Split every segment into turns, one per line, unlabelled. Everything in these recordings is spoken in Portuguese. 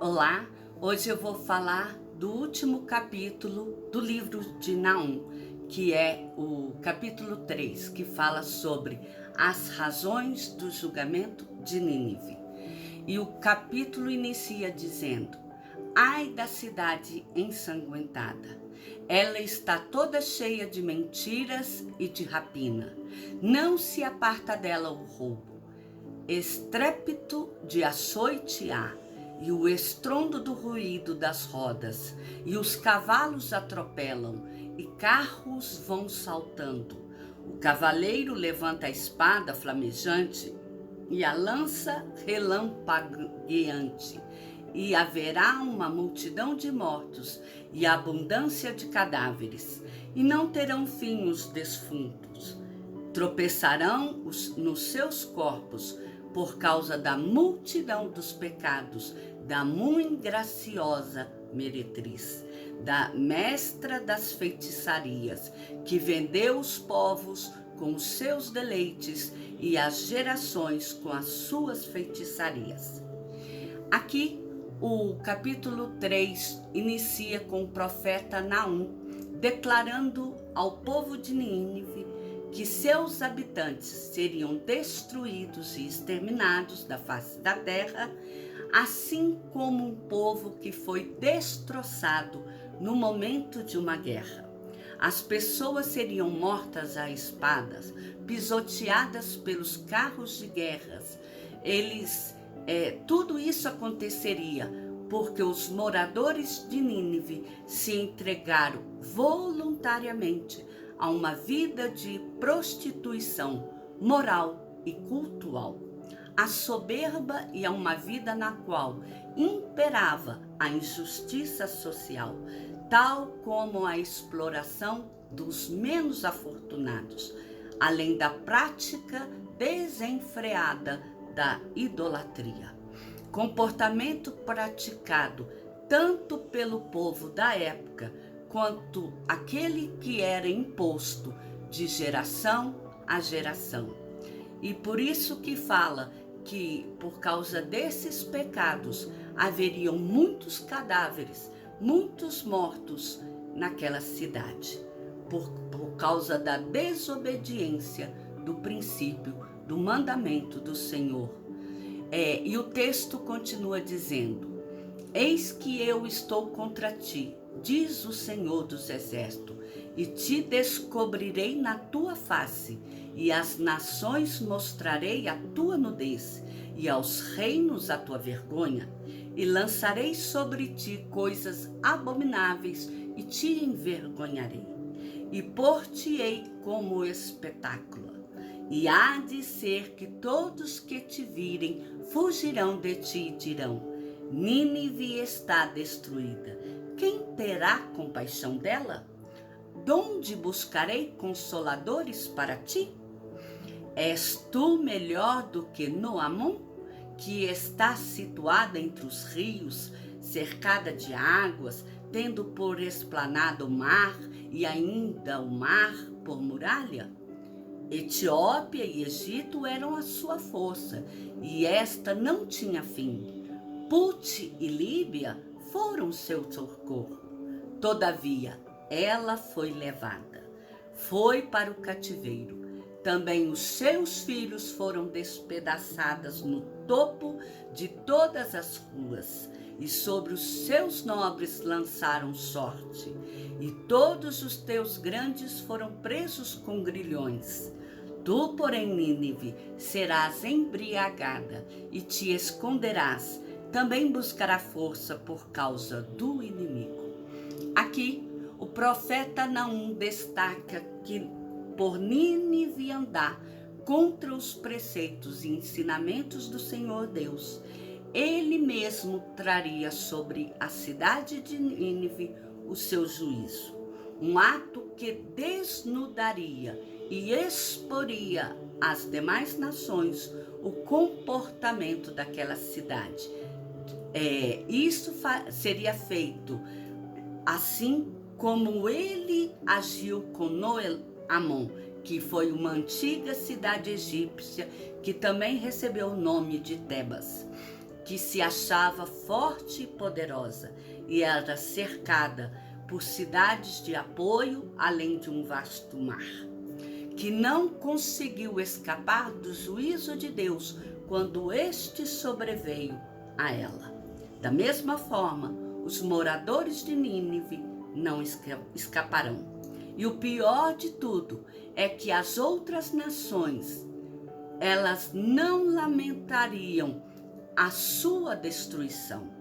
Olá, hoje eu vou falar do último capítulo do livro de Naum, que é o capítulo 3, que fala sobre as razões do julgamento de Nínive. E o capítulo inicia dizendo: ai da cidade ensanguentada, ela está toda cheia de mentiras e de rapina, não se aparta dela o roubo. Estrépito de açoite há, e o estrondo do ruído das rodas, e os cavalos atropelam, e carros vão saltando. O cavaleiro levanta a espada flamejante, e a lança relampagueante, e haverá uma multidão de mortos, e abundância de cadáveres, e não terão fim os defuntos. Tropeçarão nos seus corpos, por causa da multidão dos pecados, da muito graciosa meretriz, da mestra das feitiçarias, que vendeu os povos com os seus deleites e as gerações com as suas feitiçarias. Aqui, o capítulo 3 inicia com o profeta Naum, declarando ao povo de Nínive que seus habitantes seriam destruídos e exterminados da face da terra, assim como um povo que foi destroçado no momento de uma guerra. As pessoas seriam mortas a espadas, pisoteadas pelos carros de guerras. Tudo isso aconteceria porque os moradores de Nínive se entregaram voluntariamente a uma vida de prostituição moral e cultural, a soberba e a uma vida na qual imperava a injustiça social, tal como a exploração dos menos afortunados, além da prática desenfreada da idolatria. Comportamento praticado tanto pelo povo da época quanto aquele que era imposto de geração a geração. E por isso que fala que por causa desses pecados haveriam muitos cadáveres, muitos mortos naquela cidade, por causa da desobediência do princípio, do mandamento do Senhor. E o texto continua dizendo: eis que eu estou contra ti, diz o Senhor dos Exércitos, e te descobrirei na tua face, e às nações mostrarei a tua nudez, e aos reinos a tua vergonha, e lançarei sobre ti coisas abomináveis, e te envergonharei, e pôr-te-ei como espetáculo. E há de ser que todos que te virem fugirão de ti e dirão: Nínive está destruída. Quem terá compaixão dela? Donde buscarei consoladores para ti? És tu melhor do que Noamon, que está situada entre os rios, cercada de águas, tendo por esplanada o mar e ainda o mar por muralha? Etiópia e Egito eram a sua força, e esta não tinha fim. Put e Líbia foram seu socorro. Todavia, ela foi levada, foi para o cativeiro. Também os seus filhos foram despedaçados no topo de todas as ruas, e sobre os seus nobres lançaram sorte. E todos os teus grandes foram presos com grilhões. Tu, porém, Nínive, serás embriagada e te esconderás. Também buscará força por causa do inimigo. Aqui, o profeta Naum destaca que por Nínive andar contra os preceitos e ensinamentos do Senhor Deus, ele mesmo traria sobre a cidade de Nínive o seu juízo. Um ato que desnudaria e exporia às demais nações o comportamento daquela cidade. Isso seria feito assim como ele agiu com Noamon, que foi uma antiga cidade egípcia que também recebeu o nome de Tebas. que se achava forte e poderosa e era cercada por cidades de apoio, além de um vasto mar, que não conseguiu escapar do juízo de Deus quando este sobreveio a ela. Da mesma forma, os moradores de Nínive não escaparão. E o pior de tudo é que as outras nações, elas não lamentariam a sua destruição,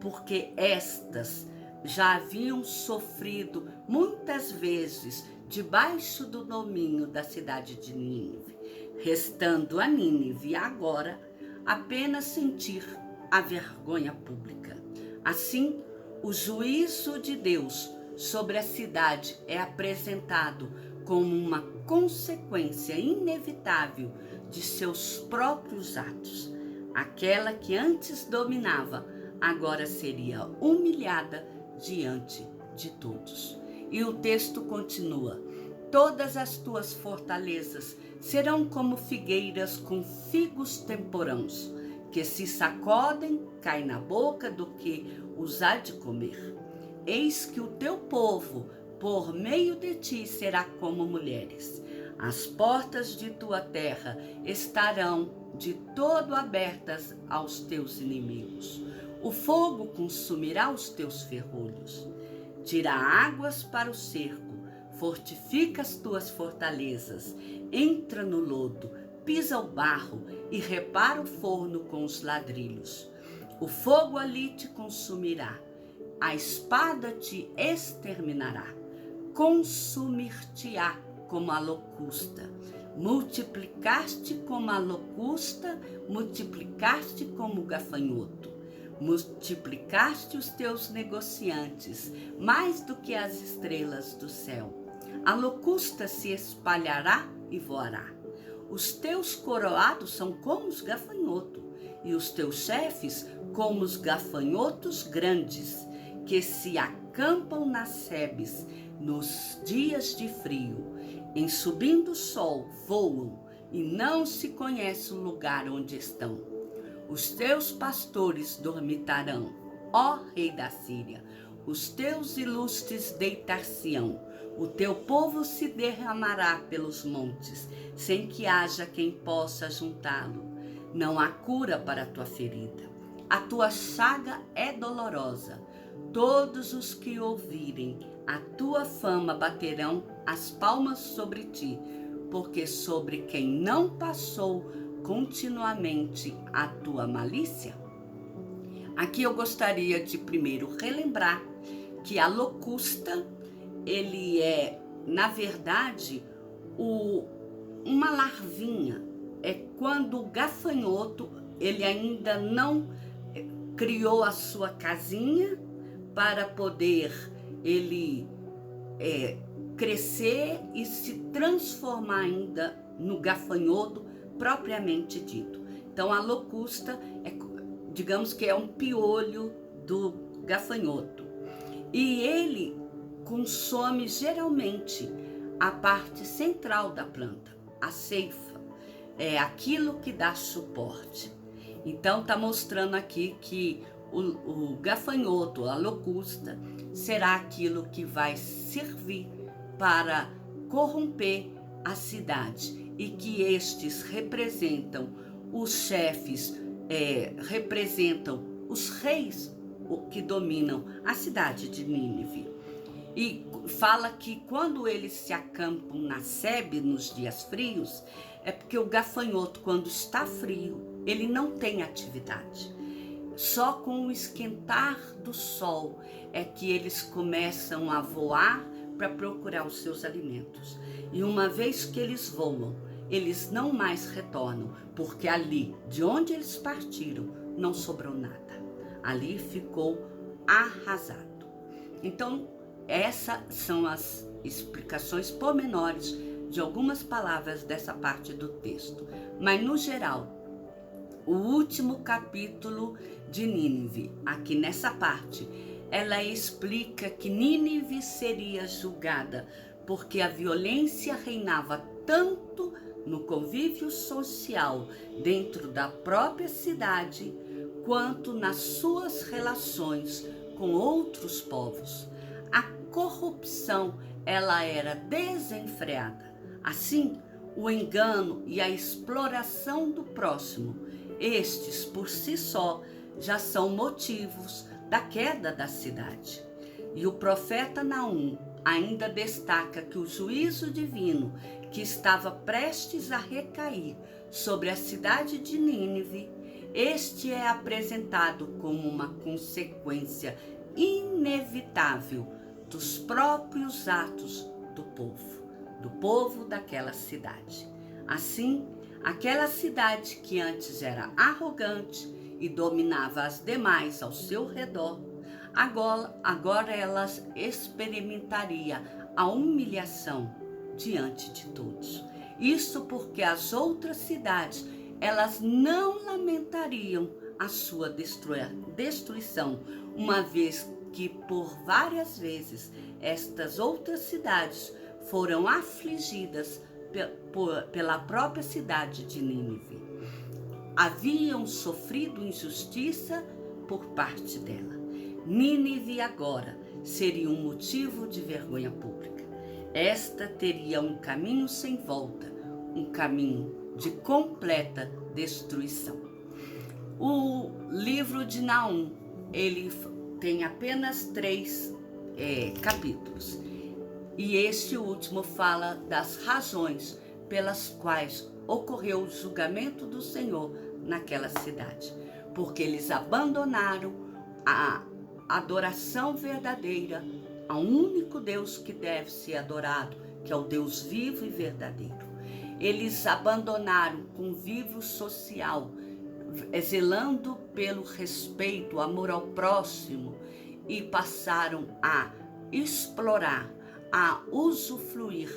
porque estas já haviam sofrido muitas vezes debaixo do domínio da cidade de Nínive, restando a Nínive agora apenas sentir a vergonha pública. Assim, o juízo de Deus sobre a cidade é apresentado como uma consequência inevitável de seus próprios atos. Aquela que antes dominava, agora seria humilhada diante de todos. E o texto continua: todas as tuas fortalezas serão como figueiras com figos temporãos, que se sacodem, caem na boca do que os há de comer. Eis que o teu povo, por meio de ti, será como mulheres. As portas de tua terra estarão de todo abertas aos teus inimigos. O fogo consumirá os teus ferrolhos. Tira águas para o cerco, fortifica as tuas fortalezas, entra no lodo, pisa o barro e repara o forno com os ladrilhos. O fogo ali te consumirá, a espada te exterminará, consumir-te-á como a locusta. Multiplicaste como a locusta, multiplicaste como o gafanhoto. Multiplicaste os teus negociantes, mais do que as estrelas do céu. A locusta se espalhará e voará. Os teus coroados são como os gafanhotos, e os teus chefes como os gafanhotos grandes, que se acampam nas sebes nos dias de frio. Em subindo o sol voam, e não se conhece o lugar onde estão. Os teus pastores dormitarão, ó rei da Síria. Os teus ilustres deitar-se-ão. O teu povo se derramará pelos montes, sem que haja quem possa juntá-lo. Não há cura para a tua ferida. A tua chaga é dolorosa. Todos os que ouvirem a tua fama baterão as palmas sobre ti, porque sobre quem não passou continuamente a tua malícia? Aqui eu gostaria de primeiro relembrar que a locusta, ele é, na verdade, uma larvinha. É quando o gafanhoto, ele ainda não criou a sua casinha para poder ele crescer e se transformar ainda no gafanhoto propriamente dito. Então a locusta digamos que é um piolho do gafanhoto, e ele consome geralmente a parte central da planta, a ceifa, é aquilo que dá suporte. Então está mostrando aqui que o gafanhoto, a locusta, será aquilo que vai servir para corromper a cidade, e que estes representam os chefes, representam os reis que dominam a cidade de Nínive. E fala que quando eles se acampam na sebe nos dias frios, é porque o gafanhoto, quando está frio, ele não tem atividade. Só com o esquentar do sol é que eles começam a voar para procurar os seus alimentos. E uma vez que eles voam, eles não mais retornam, porque ali, de onde eles partiram, não sobrou nada. Ali ficou arrasado. Então, essas são as explicações pormenores de algumas palavras dessa parte do texto. Mas, no geral, o último capítulo de Nínive, aqui nessa parte, ela explica que Nínive seria julgada porque a violência reinava tanto no convívio social dentro da própria cidade, quanto nas suas relações com outros povos. A corrupção, ela era desenfreada. Assim, o engano e a exploração do próximo, estes por si só já são motivos da queda da cidade. E o profeta Naum ainda destaca que o juízo divino que estava prestes a recair sobre a cidade de Nínive, este é apresentado como uma consequência inevitável dos próprios atos do povo daquela cidade. Assim, aquela cidade que antes era arrogante e dominava as demais ao seu redor, agora ela experimentaria a humilhação diante de todos. Isso porque as outras cidades, elas não lamentariam a sua destruição, uma vez que por várias vezes estas outras cidades foram afligidas pela própria cidade de Nínive. Haviam sofrido injustiça por parte dela. Nínive agora seria um motivo de vergonha pública. Esta teria um caminho sem volta, um caminho de completa destruição. O livro de Naum, ele tem apenas 3 capítulos. E este último fala das razões pelas quais ocorreu o julgamento do Senhor naquela cidade. Porque eles abandonaram a adoração verdadeira ao único Deus que deve ser adorado, que é o Deus vivo e verdadeiro. Eles abandonaram o convívio social, zelando pelo respeito, amor ao próximo, e passaram a explorar, a usufruir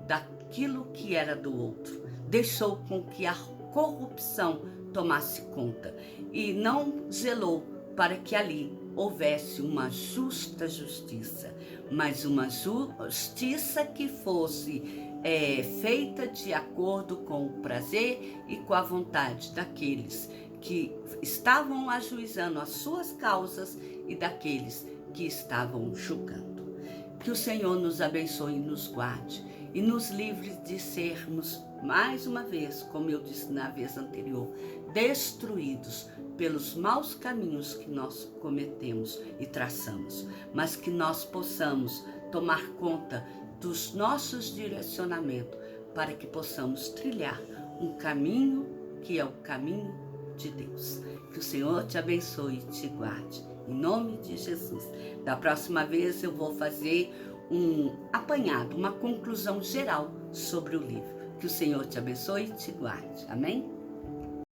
daquilo que era do outro. Deixou com que a corrupção tomasse conta e não zelou para que ali houvesse uma justa justiça, mas uma justiça que fosse feita de acordo com o prazer e com a vontade daqueles que estavam ajuizando as suas causas e daqueles que estavam julgando. Que o Senhor nos abençoe e nos guarde e nos livre de sermos, mais uma vez, como eu disse na vez anterior, destruídos pelos maus caminhos que nós cometemos e traçamos, mas que nós possamos tomar conta dos nossos direcionamentos para que possamos trilhar um caminho que é o caminho de Deus. Que o Senhor te abençoe e te guarde, em nome de Jesus. Da próxima vez eu vou fazer um apanhado, uma conclusão geral sobre o livro. Que o Senhor te abençoe e te guarde. Amém?